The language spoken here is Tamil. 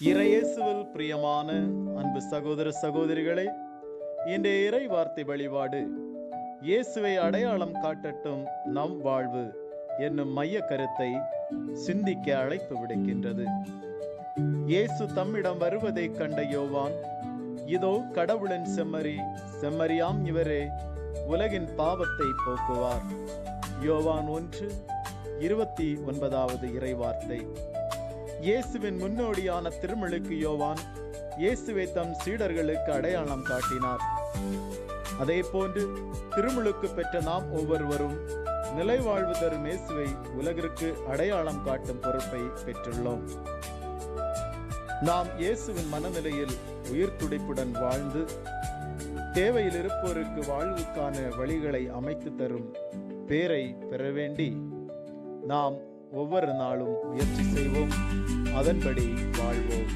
இறையேசுவில் பிரியமான அன்பு சகோதர சகோதரிகளே, இன்றைய இறை வார்த்தை வழிபாடு இயேசுவை அடையாளம் காட்டட்டும் நம் வாழ்வு என்னும் மைய கருத்தை சிந்திக்க அழைப்பு விடுக்கின்றது. இயேசு தம்மிடம் வருவதை கண்ட யோவான், இதோ கடவுளின் செம்மறி, செம்மறியாம் இவரே, உலகின் பாவத்தை போக்குவார். யோவான் 1:29 இறை வார்த்தை. இயேசுவின் முன்னோடியான திருமுழுக்கு யோவான் இயேசுவை தம் சீடர்களுக்கு அடையாளம் காட்டினார். அதே போன்று திருமுழுக்கு பெற்ற நாம் ஒவ்வொருவரும் நிலைவாழ்வு தரும் இயேசுவை உலகிற்கு அடையாளம் காட்டும் பொறுப்பை பெற்றுள்ளோம். நாம் இயேசுவின் மனநிலையில் உயிர் துடிப்புடன் வாழ்ந்து தேவையில் இருப்போருக்கு வாழ்வுக்கான வழிகளை அமைத்து தரும் பேரை பெற வேண்டி நாம் ஒவ்வொரு நாளும் முயற்சி செய்வோம், அதன்படி வாழ்வோம்.